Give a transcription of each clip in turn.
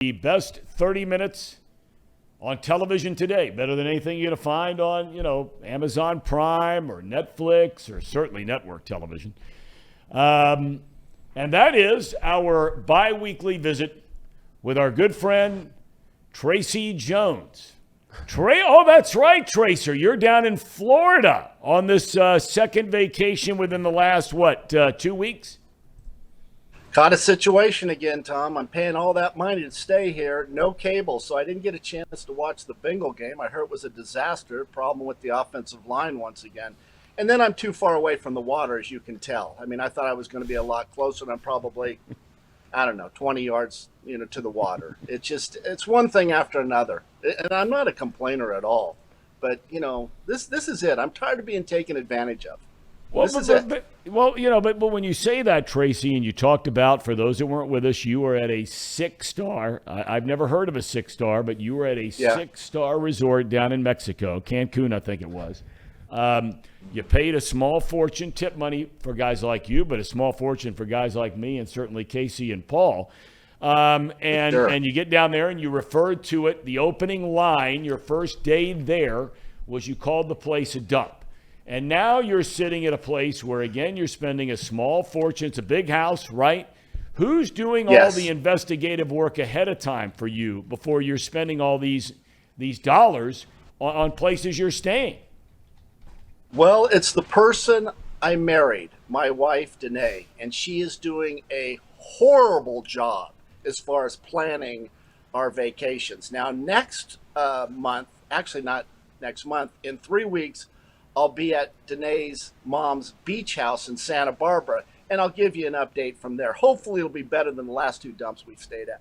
the best 30 minutes on television today, better than anything you're going to find on, Amazon Prime or Netflix or certainly network television. And that is our bi-weekly visit with our good friend, Tracy Jones. Oh, that's right, Tracer. You're down in Florida on this second vacation within the last, 2 weeks? Caught a situation again, Tom. I'm paying all that money to stay here, no cable, so I didn't get a chance to watch the Bengal game. I heard it was a disaster, problem with the offensive line once again. And then I'm too far away from the water, as you can tell. I mean, I thought I was going to be a lot closer, and I'm probably, 20 yards, to the water. It's one thing after another. And I'm not a complainer at all. But, this is it. I'm tired of being taken advantage of. But when you say that, Tracy, and you talked about, for those that weren't with us, you were at a 6-star. I've never heard of a 6-star, but you were at a 6-star resort down in Mexico, Cancun, I think it was. You paid a small fortune, tip money for guys like you, but a small fortune for guys like me and certainly Casey and Paul. And you get down there and you referred to it. The opening line, your first day there, was you called the place a dump. And now you're sitting at a place where, again, you're spending a small fortune. It's a big house, right? Who's doing all the investigative work ahead of time for you before you're spending all these dollars on places you're staying? Well, it's the person I married, my wife, Danae, and she is doing a horrible job as far as planning our vacations. Now, next month, actually not next month, in 3 weeks, I'll be at Danae's mom's beach house in Santa Barbara, and I'll give you an update from there. Hopefully it'll be better than the last 2 dumps we've stayed at.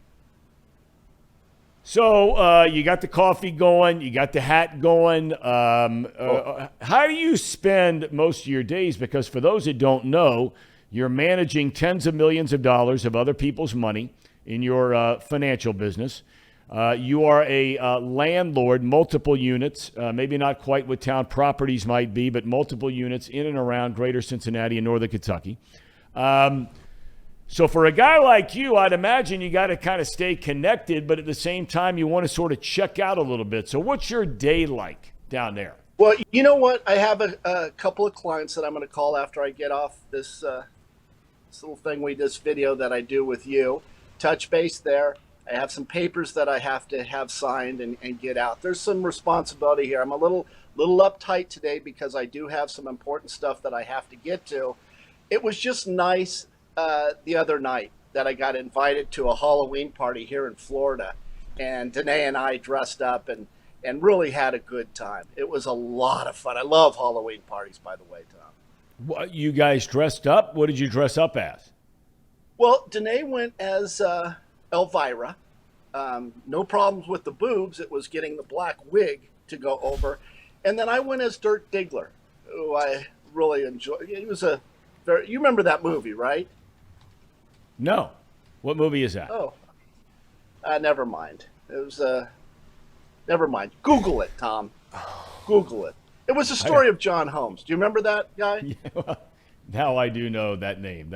So you got the coffee going, you got the hat going. How do you spend most of your days? Because for those that don't know, you're managing tens of millions of dollars of other people's money in your financial business. You are a landlord, multiple units, maybe not quite what Town Properties might be, but multiple units in and around greater Cincinnati and northern Kentucky. So for a guy like you, I'd imagine you got to kind of stay connected, but at the same time, you want to sort of check out a little bit. So what's your day like down there? Well, you know what? I have a couple of clients that I'm going to call after I get off this little thing this video that I do with you. Touch base there. I have some papers that I have to have signed and get out. There's some responsibility here. I'm a little uptight today because I do have some important stuff that I have to get to. It was just nice the other night that I got invited to a Halloween party here in Florida, and Danae and I dressed up and really had a good time. It was a lot of fun. I love Halloween parties, by the way, Tom. What, you guys dressed up? What did you dress up as? Well, Danae went as Elvira. No problems with the boobs. It was getting the black wig to go over. And then I went as Dirk Diggler, who I really enjoyed. He was you remember that movie, right? No. What movie is that? Oh, never mind. It was never mind. Google it, Tom. Google it. It was the story of John Holmes. Do you remember that guy? Yeah, well, now I do know that name.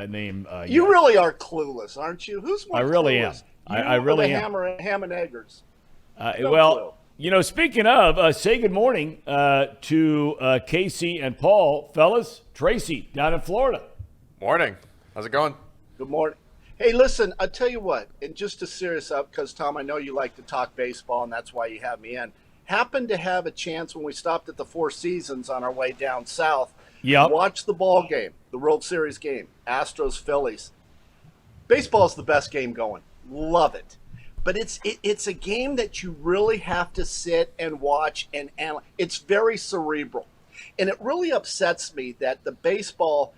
You really are clueless, aren't you? Who's more I really clueless? am. I really am. Ham and Eggers. Speaking of, say good morning to Casey and Paul. Fellas, Tracy down in Florida. Morning. How's it going? Good morning. Hey, listen, I'll tell you what, and just to serious up, because, Tom, I know you like to talk baseball, and that's why you have me in. Happened to have a chance when we stopped at the Four Seasons on our way down south. Yep. Watch the ball game, the World Series game, Astros-Phillies. Baseball is the best game going. Love it. But it's a game that you really have to sit and watch and analyze. It's very cerebral. And it really upsets me that the baseball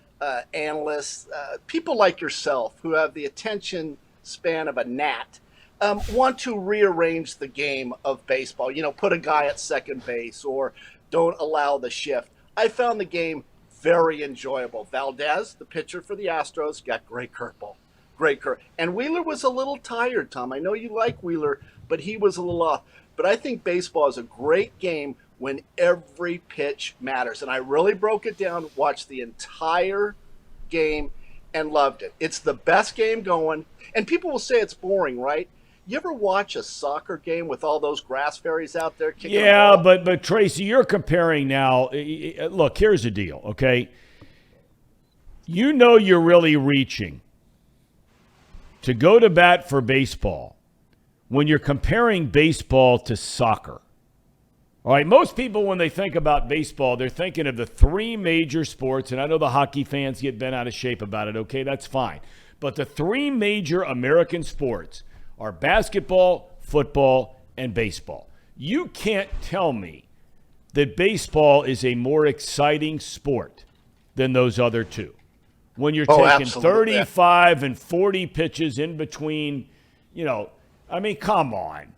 analysts, people like yourself who have the attention span of a gnat, want to rearrange the game of baseball. Put a guy at second base or don't allow the shift. I found the game very enjoyable. Valdez, the pitcher for the Astros, got great curveball. Great curve. And Wheeler was a little tired, Tom. I know you like Wheeler, but he was a little off. But I think baseball is a great game when every pitch matters. And I really broke it down, watched the entire game, and loved it. It's the best game going. And people will say it's boring, right? You ever watch a soccer game with all those grass fairies out there kicking Yeah, the ball? but Tracy, you're comparing now. Look, here's the deal, okay? You know you're really reaching to go to bat for baseball when you're comparing baseball to soccer. All right, most people, when they think about baseball, they're thinking of the three major sports, and I know the hockey fans get bent out of shape about it. Okay, that's fine. But the three major American sports are basketball, football, and baseball. You can't tell me that baseball is a more exciting sport than those other two. When you're taking Absolutely. 35 and 40 pitches in between, I mean, come on.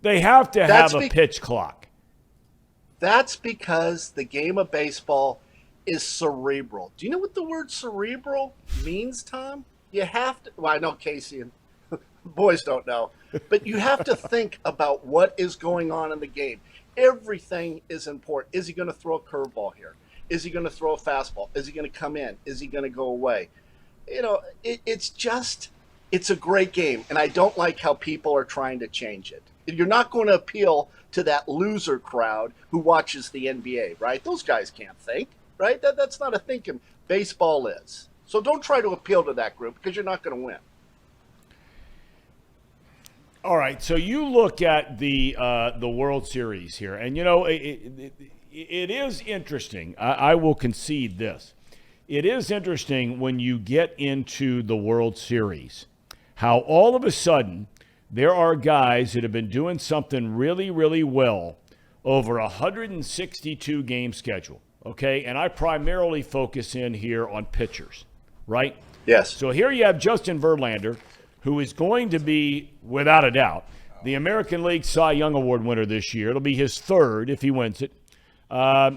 They have to have a pitch clock. That's because the game of baseball is cerebral. Do you know what the word cerebral means, Tom? You have to, well, I know Casey and boys don't know, but you have to think about what is going on in the game. Everything is important. Is he going to throw a curveball here? Is he going to throw a fastball? Is he going to come in? Is he going to go away? It's a great game, and I don't like how people are trying to change it. You're not going to appeal to that loser crowd who watches the NBA, right? Those guys can't think, right? That's not a thinking. Baseball is. So don't try to appeal to that group because you're not going to win. All right, so you look at the World Series here, and it is interesting. I will concede this. It is interesting when you get into the World Series, how all of a sudden there are guys that have been doing something really, really well over a 162 game schedule, okay? And I primarily focus in here on pitchers, right? Yes. So here you have Justin Verlander, who is going to be, without a doubt, the American League Cy Young Award winner this year. It'll be his third if he wins it.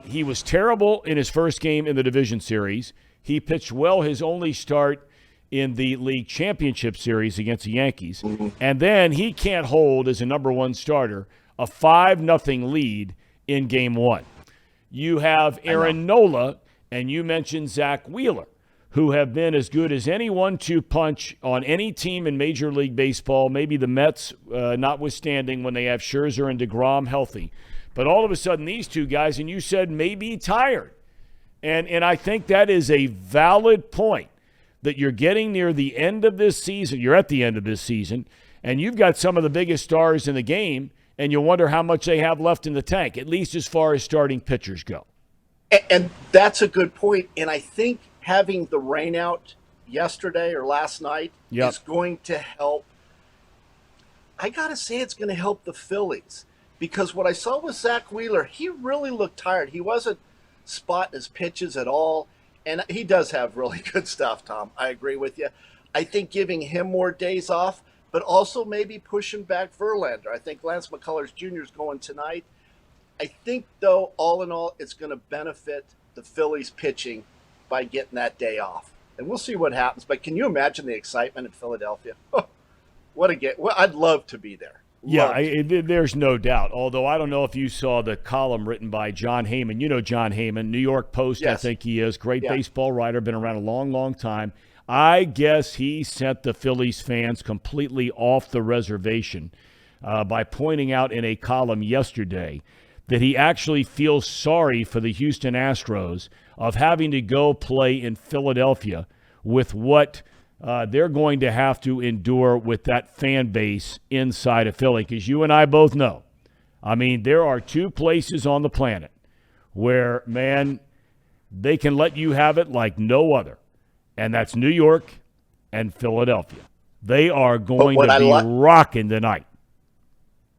He was terrible in his first game in the division series. He pitched well his only start in the league championship series against the Yankees. And then he can't hold, as a number one starter, a 5-0 lead in game one. You have Aaron Nola, and you mentioned Zach Wheeler, who have been as good as any 1-2 punch on any team in Major League Baseball, maybe the Mets notwithstanding when they have Scherzer and DeGrom healthy. But all of a sudden, these two guys, and you said maybe tired. And I think that is a valid point, that you're getting near the end of this season. You're at the end of this season, and you've got some of the biggest stars in the game, and you wonder how much they have left in the tank, at least as far as starting pitchers go. And that's a good point. And I think having the rain out yesterday or last night is going to help. I got to say it's going to help the Phillies, because what I saw with Zach Wheeler, he really looked tired. He wasn't spotting his pitches at all. And he does have really good stuff, Tom. I agree with you. I think giving him more days off, but also maybe pushing back Verlander. I think Lance McCullers Jr. is going tonight. I think, though, all in all, it's going to benefit the Phillies pitching by getting that day off. And we'll see what happens. But can you imagine the excitement in Philadelphia? What a game. Well, I'd love to be there. There's no doubt. Although I don't know if you saw the column written by John Heyman. You know John Heyman, New York Post, yes. I think he is. Great baseball writer, been around a long, long time. I guess he sent the Phillies fans completely off the reservation by pointing out in a column yesterday that he actually feels sorry for the Houston Astros of having to go play in Philadelphia with what they're going to have to endure with that fan base inside of Philly. Because you and I both know, I mean, there are two places on the planet where, man, they can let you have it like no other. And that's New York and Philadelphia. They are going to be rocking tonight.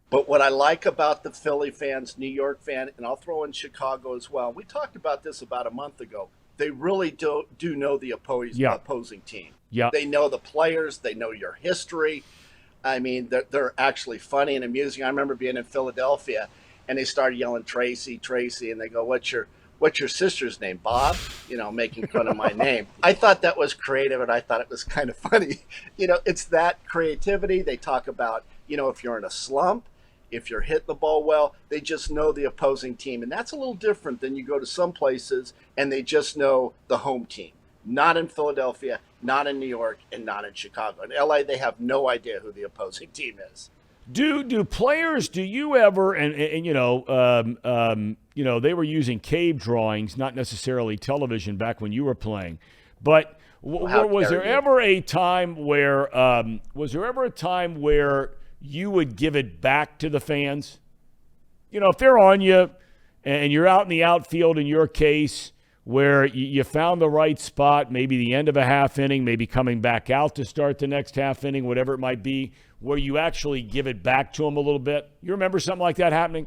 But what I like about the Philly fans, New York fan, and I'll throw in Chicago as well. We talked about this about a month ago. They really do know the opposing team. Yeah. They know the players. They know your history. I mean, they're actually funny and amusing. I remember being in Philadelphia, and they started yelling, Tracy, Tracy, and they go, what's your sister's name, Bob? Making fun of my name. I thought that was creative, and I thought it was kind of funny. It's that creativity. They talk about, if you're in a slump, if you're hitting the ball well, they just know the opposing team. And that's a little different than you go to some places and they just know the home team. Not in Philadelphia. not in New York, and not in Chicago. In LA, they have no idea who the opposing team is. Do players? Do you ever? And they were using cave drawings, not necessarily television back when you were playing. But was there ever a time where you would give it back to the fans? If they're on you, and you're out in the outfield in your case, where you found the right spot, maybe the end of a half inning, maybe coming back out to start the next half inning, whatever it might be, where you actually give it back to them a little bit. You remember something like that happening?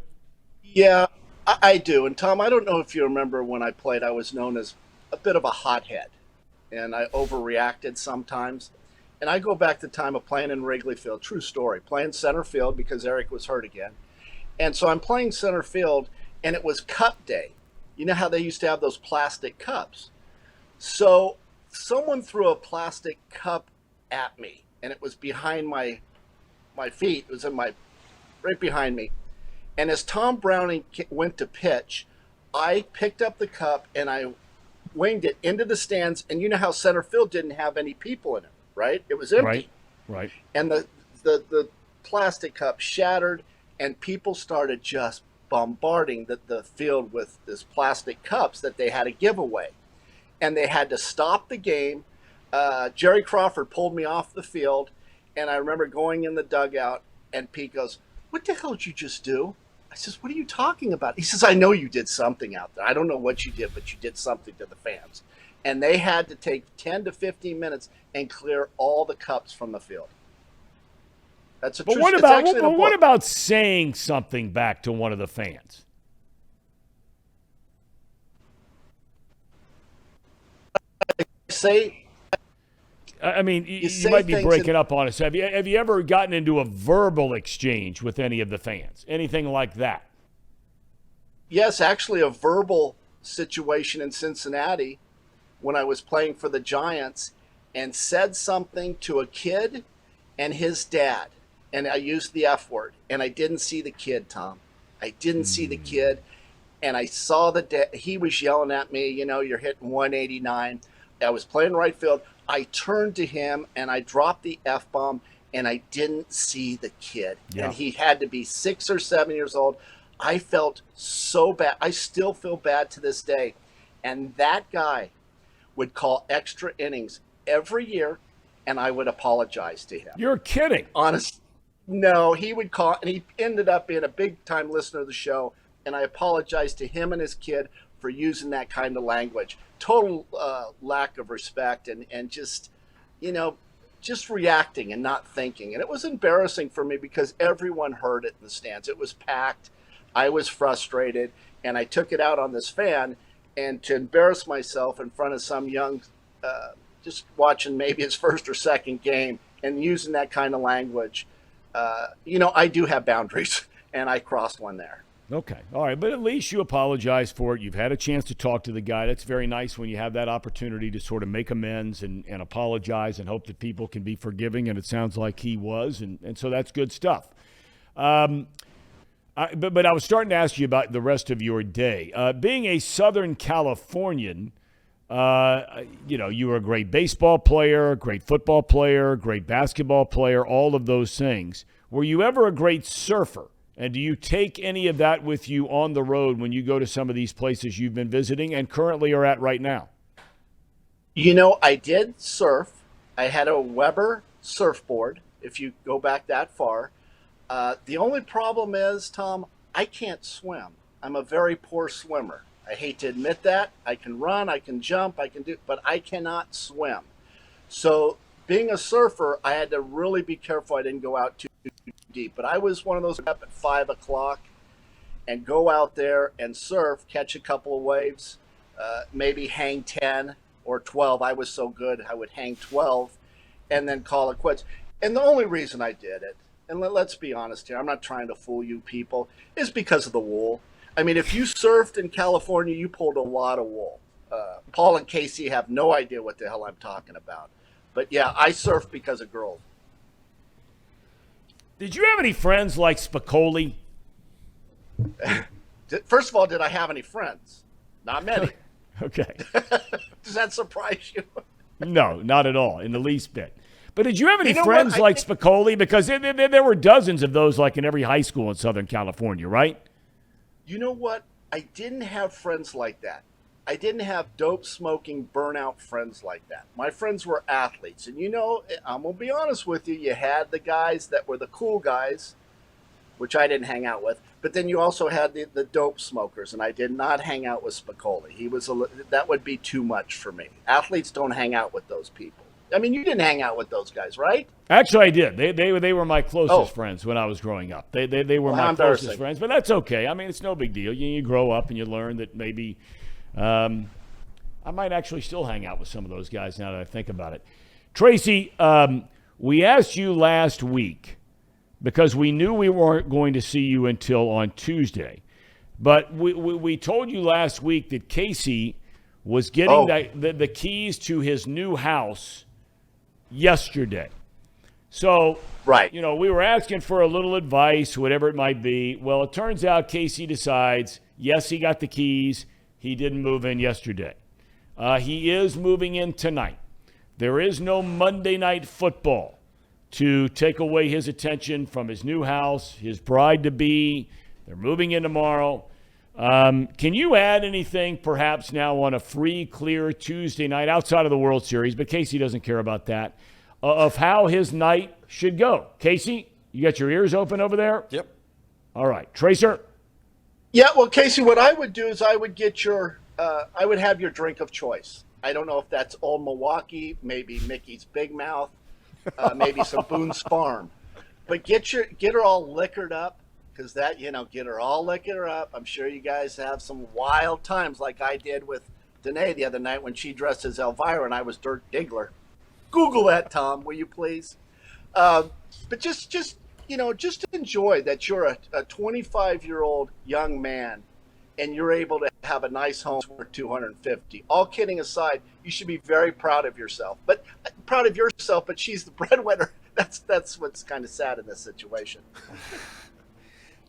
Yeah, I do. And Tom, I don't know if you remember when I played, I was known as a bit of a hothead, and I overreacted sometimes. And I go back to the time of playing in Wrigley Field, true story, playing center field because Eric was hurt again. And so I'm playing center field, and it was Cup Day. You know how they used to have those plastic cups? So someone threw a plastic cup at me, and it was behind my feet. It was right behind me. And as Thom Browning went to pitch, I picked up the cup and I winged it into the stands. And you know how center field didn't have any people in it, right? It was empty. Right. And the plastic cup shattered, and people started just bombarding the field with this plastic cups that they had a giveaway. And they had to stop the game. Jerry Crawford pulled me off the field, and I remember going in the dugout, and Pete goes, "What the hell did you just do?" I says, "What are you talking about?" He says, "I know you did something out there. I don't know what you did, but you did something to the fans." And they had to take 10 to 15 minutes and clear all the cups from the field. That's a But true what about saying something back to one of the fans? You might be breaking up on us. Have you ever gotten into a verbal exchange with any of the fans? Anything like that? Yes, actually a verbal situation in Cincinnati when I was playing for the Giants, and said something to a kid and his dad. And I used the F word, and I didn't see the kid, Tom. I didn't see the kid, and I saw he was yelling at me, "You're hitting 189. I was playing right field. I turned to him, and I dropped the F-bomb, and I didn't see the kid. Yeah. And he had to be 6 or 7 years old. I felt so bad. I still feel bad to this day. And that guy would call extra innings every year, and I would apologize to him. You're kidding. Honest. No, he would call, and he ended up being a big-time listener of the show, and I apologized to him and his kid for using that kind of language. Total lack of respect and just, just reacting and not thinking. And it was embarrassing for me because everyone heard it in the stands. It was packed. I was frustrated, and I took it out on this fan, and to embarrass myself in front of some young, just watching maybe his first or second game and using that kind of language, I do have boundaries, and I crossed one there. Okay. All right. But at least you apologize for it. You've had a chance to talk to the guy. That's very nice when you have that opportunity to sort of make amends and apologize and hope that people can be forgiving. And it sounds like he was. And so that's good stuff. But I was starting to ask you about the rest of your day. Being a Southern Californian, you were a great baseball player, great football player, great basketball player, all of those things. Were you ever a great surfer? And do you take any of that with you on the road when you go to some of these places you've been visiting and currently are at right now? I did surf. I had a Weber surfboard, if you go back that far. The only problem is, Tom, I can't swim. I'm a very poor swimmer. I hate to admit that. I can run, I can jump, but I cannot swim. So being a surfer, I had to really be careful I didn't go out too deep. But I was one of those up at 5 o'clock and go out there and surf, catch a couple of waves, maybe hang 10 or 12. I was so good, I would hang 12 and then call it quits. And the only reason I did it, and let's be honest here, I'm not trying to fool you people, is because of the wool. I mean, if you surfed in California, you pulled a lot of wool. Paul and Casey have no idea what the hell I'm talking about. But yeah, I surf because of girls. Did you have any friends like Spicoli? First of all, did I have any friends? Not many. Okay. Does that surprise you? No, not at all, in the least bit. But did you have any You know friends what? like Spicoli? Because there were dozens of those like in every high school in Southern California, right? You know what? I didn't have friends like that. I didn't have dope smoking burnout friends like that. My friends were athletes. And I'm going to be honest with you, you had the guys that were the cool guys, which I didn't hang out with. But then you also had the dope smokers, and I did not hang out with Spicoli. That would be too much for me. Athletes don't hang out with those people. I mean, you didn't hang out with those guys, right? Actually, I did. They were my closest friends when I was growing up. They were my closest friends, but that's okay. I mean, it's no big deal. You grow up and you learn that maybe I might actually still hang out with some of those guys now that I think about it. Tracy, we asked you last week because we knew we weren't going to see you until on Tuesday. But we told you last week that Casey was getting the keys to his new house yesterday. So, right. We were asking for a little advice, whatever it might be. Well, it turns out Casey decides, yes, he got the keys. He didn't move in yesterday. He is moving in tonight. There is no Monday night football to take away his attention from his new house, his bride-to-be. They're moving in tomorrow. Can you add anything perhaps now on a free, clear Tuesday night outside of the World Series, but Casey doesn't care about that, of how his night should go? Casey, you got your ears open over there? Yep. All right. Tracer? Yeah, well, Casey, what I would do is I would have your drink of choice. I don't know if that's Old Milwaukee, maybe Mickey's Big Mouth, maybe some Boone's Farm. But get her all liquored up. Because get her all liquored up. I'm sure you guys have some wild times like I did with Danae the other night when she dressed as Elvira and I was Dirk Diggler. Google that, Thom, will you please? But just enjoy that you're a 25-year-old young man and you're able to have a nice home for $250. All kidding aside, you should be very proud of yourself. But she's the breadwinner. That's what's kind of sad in this situation.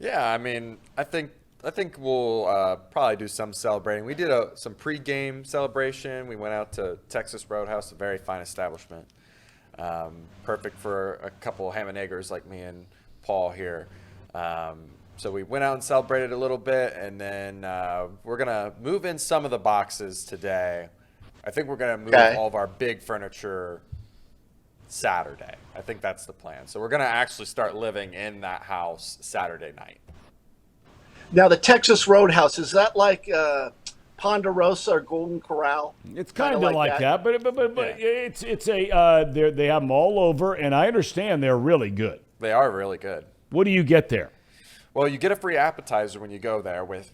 Yeah, I mean, I think we'll probably do some celebrating. We did some pre-game celebration. We went out to Texas Roadhouse, a very fine establishment, perfect for a couple of ham and eggers like me and Paul here. So we went out and celebrated a little bit, and then we're gonna move in some of the boxes today. I think we're gonna move all of our big furniture Saturday. I think that's the plan. So we're going to actually start living in that house Saturday night. Now, the Texas Roadhouse, is that like Ponderosa or Golden Corral? It's kind of like that, but yeah. it's they have them all over, and I understand they're really good. They are really good. What do you get there? Well, you get a free appetizer when you go there with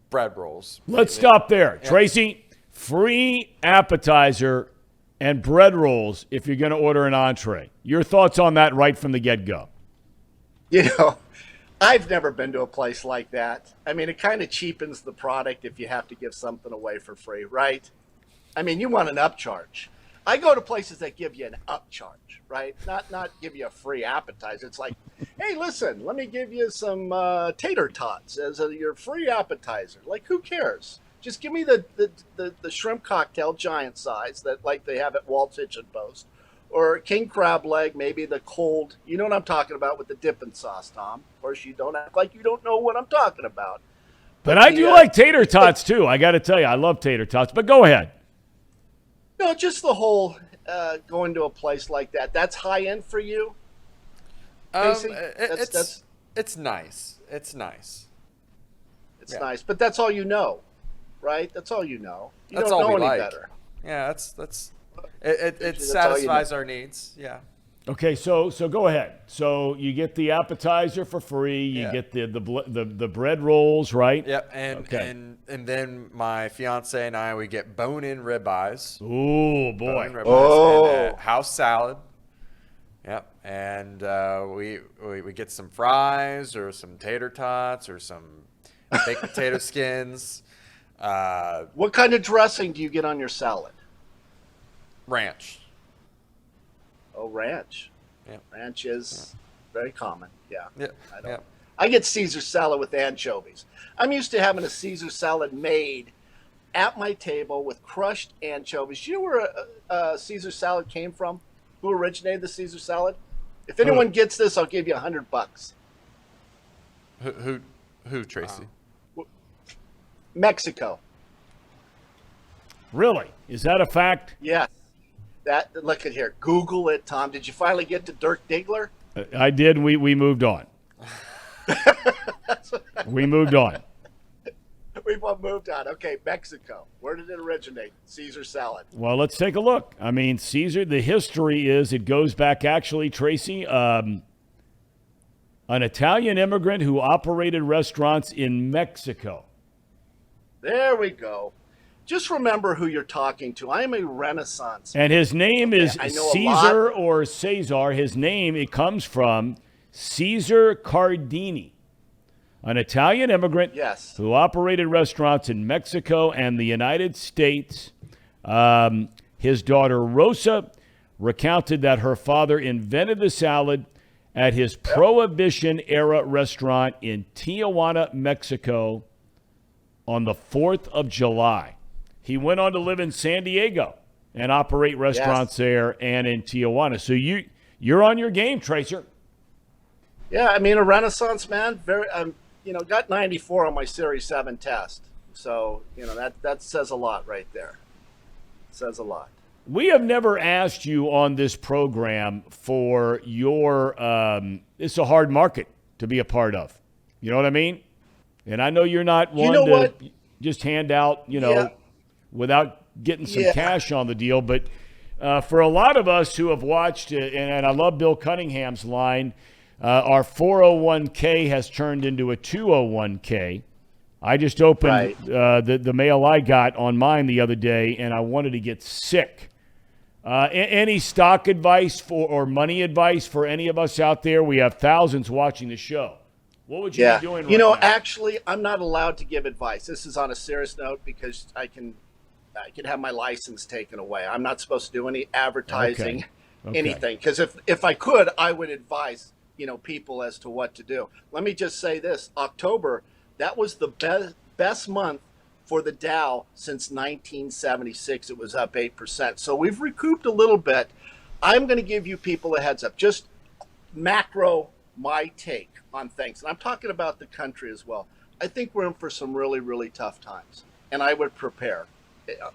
bread rolls. Let's stop there. Yeah. Tracy, free appetizer and bread rolls if you're going to order an entree. Your thoughts on that right from the get-go? I've never been to a place like that. I mean, it kind of cheapens the product if you have to give something away for free, right? I mean, you want an upcharge. I go to places that give you an upcharge, right? Not give you a free appetizer. It's like, hey, listen, let me give you some tater tots as your free appetizer. Like, who cares? Just give me the shrimp cocktail giant size that like they have at Walt's Hitchin Post, or king crab leg, maybe the cold. You know what I'm talking about with the dipping sauce, Thom. Of course, you don't act like you don't know what I'm talking about. But I do like tater tots too. I got to tell you, I love tater tots. But go ahead. No, just the whole going to a place like that. That's high end for you, Casey? It's nice. It's nice. It's nice, but that's all you know. Right? That's all you know. You that's don't all know we any like. better. Yeah, it satisfies our needs. Yeah. Okay, so go ahead. So you get the appetizer for free. You get the bread rolls, right? Yep. And then my fiance and I, we get bone-in ribeyes. Oh boy. And a house salad. Yep. And we get some fries or some tater tots or some baked potato skins. What kind of dressing do you get on your salad? Ranch. Oh, ranch. Yeah. Ranch is very common. Yeah. Yeah. I get Caesar salad with anchovies. I'm used to having a Caesar salad made at my table with crushed anchovies. You know where Caesar salad came from? Who originated the Caesar salad? If anyone gets this, I'll give you $100. Who, Tracy? Mexico. Really? Is that a fact? Yes. Look at here. Google it, Tom. Did you finally get to Dirk Diggler? I did. We moved on. We moved on. We've all moved on. Okay, Mexico. Where did it originate? Caesar salad. Well, let's take a look. I mean, Caesar, the history is it goes back actually, Tracy, an Italian immigrant who operated restaurants in Mexico. There we go. Just remember who you're talking to. I am a Renaissance. And his name is Caesar lot. or Cesar. His name, it comes from Caesar Cardini, an Italian immigrant who operated restaurants in Mexico and the United States. His daughter Rosa recounted that her father invented the salad at his Prohibition-era restaurant in Tijuana, Mexico on the 4th of July. He went on to live in San Diego and operate restaurants there and in Tijuana. So you're on your game, Tracer. Yeah, I mean, a Renaissance man. Very, got 94 on my Series 7 test. So, that says a lot right there. Says a lot. We have never asked you on this program for your it's a hard market to be a part of. You know what I mean? And I know you're not one to just hand out, without getting some cash on the deal. But for a lot of us who have watched, and I love Bill Cunningham's line, our 401k has turned into a 201k. I just opened the mail I got on mine the other day, and I wanted to get sick. Any stock advice or money advice for any of us out there? We have thousands watching the show. What would you be doing right now? Actually, I'm not allowed to give advice. This is on a serious note because I can have my license taken away. I'm not supposed to do any advertising, anything. Because if I could, I would advise, people as to what to do. Let me just say this. October, that was the best month for the Dow since 1976. It was up 8%. So we've recouped a little bit. I'm going to give you people a heads up. Just macro, my take on things. And I'm talking about the country as well. I think we're in for some really, really tough times. And I would prepare.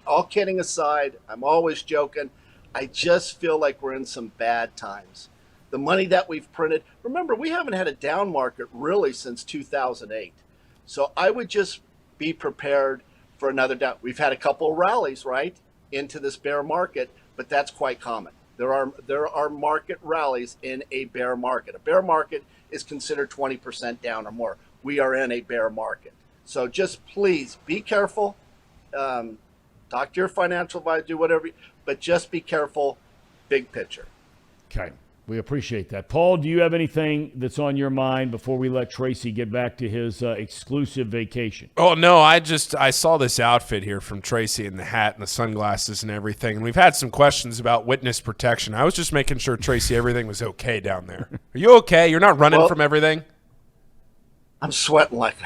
All kidding aside, I'm always joking. I just feel like we're in some bad times. The money that we've printed, remember, we haven't had a down market really since 2008. So I would just be prepared for another down. We've had a couple of rallies, right, into this bear market, but that's quite common. There are market rallies in a bear market. A bear market is considered 20% down or more. We are in a bear market. So just please be careful. Talk to your financial advisor, do whatever, but just be careful, big picture. Okay. We appreciate that. Paul, do you have anything that's on your mind before we let Tracy get back to his exclusive vacation? Oh, no, I saw this outfit here from Tracy and the hat and the sunglasses and everything, and we've had some questions about witness protection. I was just making sure, Tracy, everything was okay down there. Are you okay? You're not running from everything? I'm sweating like,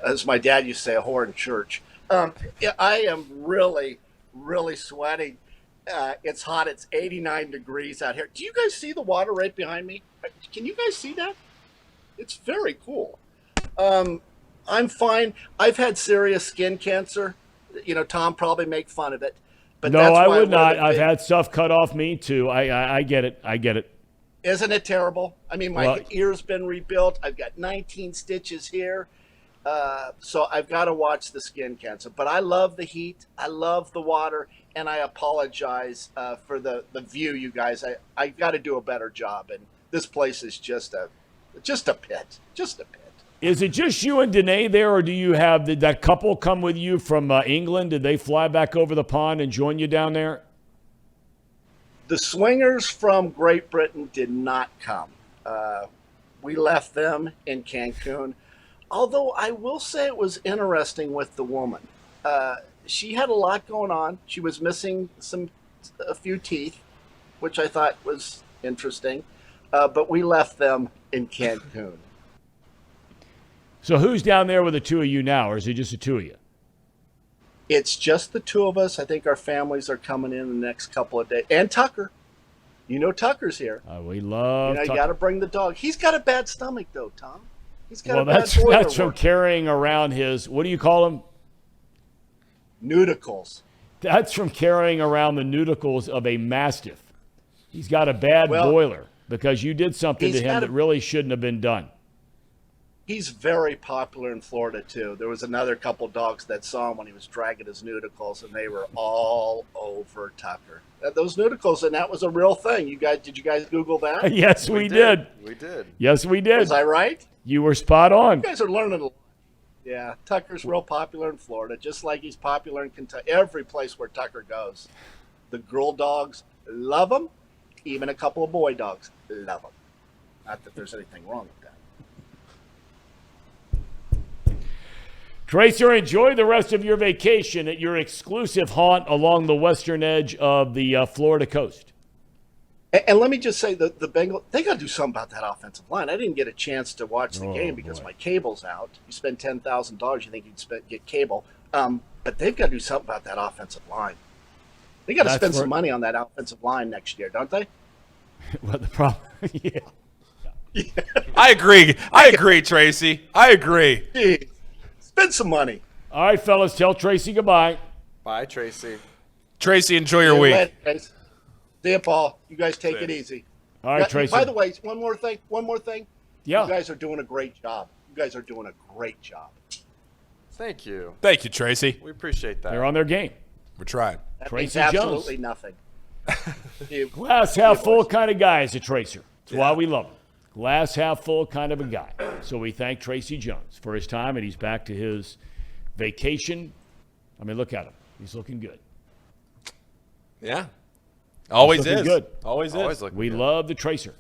as my dad used to say, a whore in church. I am really, really sweating. It's hot. It's 89 degrees out here. Do you guys see the water right behind me? Can you guys see that? It's very cool. I'm fine. I've had serious skin cancer. Tom probably make fun of it. But no, I would not. I've had stuff cut off me too. I get it. I get it. Isn't it terrible? I mean, my ear's been rebuilt. I've got 19 stitches here. So I've got to watch the skin cancer. But I love the heat. I love the water. And I apologize for the view, you guys. I got to do a better job. And this place is just a pit. Just a pit. Is it just you and Danae there, or do you have that couple come with you from England? Did they fly back over the pond and join you down there? The swingers from Great Britain did not come. We left them in Cancun. Although I will say it was interesting with the woman. She had a lot going on. She was missing a few teeth, which I thought was interesting. But we left them in Cancun. So who's down there with the two of you now, or is it just the two of you? It's just the two of us. I think our families are coming in the next couple of days. And Tucker. You know Tucker's here. We love You Tucker. got to bring the dog. He's got a bad stomach, though, Thom. He's got Well, a bad that's boiler from work. carrying around his, what do you call them? Nudicles. That's from carrying around the nudicles of a Mastiff. He's got a bad boiler because you did something to him that really shouldn't have been done. He's very popular in Florida, too. There was another couple dogs that saw him when he was dragging his nudicles, and they were all over Tucker. Those nudicles, and that was a real thing. Did you guys Google that? Yes, we did. We did. Yes, we did. Was I right? You were spot on. You guys are learning a lot. Yeah, Tucker's real popular in Florida, just like he's popular in Kentucky. Every place where Tucker goes. The girl dogs love him. Even a couple of boy dogs love him. Not that there's anything wrong with that. Tracer, enjoy the rest of your vacation at your exclusive haunt along the western edge of the Florida coast. And let me just say, the Bengals, they got to do something about that offensive line. I didn't get a chance to watch the game because my cable's out. You spend $10,000, you think you'd get cable. But they've got to do something about that offensive line. They got to spend some money on that offensive line next year, don't they? Well, the problem, yeah. I agree. I agree, Tracy. I agree. Jeez. Spend some money. All right, fellas, tell Tracy goodbye. Bye, Tracy. Tracy, enjoy your week. See you, Paul. You guys take it easy. All right, Tracy. By the way, one more thing. Yeah. You guys are doing a great job. Thank you. Thank you, Tracy. We appreciate that. They're on their game. We're trying. That Tracy means Jones. absolutely nothing. Glass half full kind of guy is a Tracer. That's why we love him. Glass half full kind of a guy. So we thank Tracy Jones for his time, and he's back to his vacation. I mean, look at him. He's looking good. Yeah. Always looking is. good. Always is. Always looking We good. love the Tracer.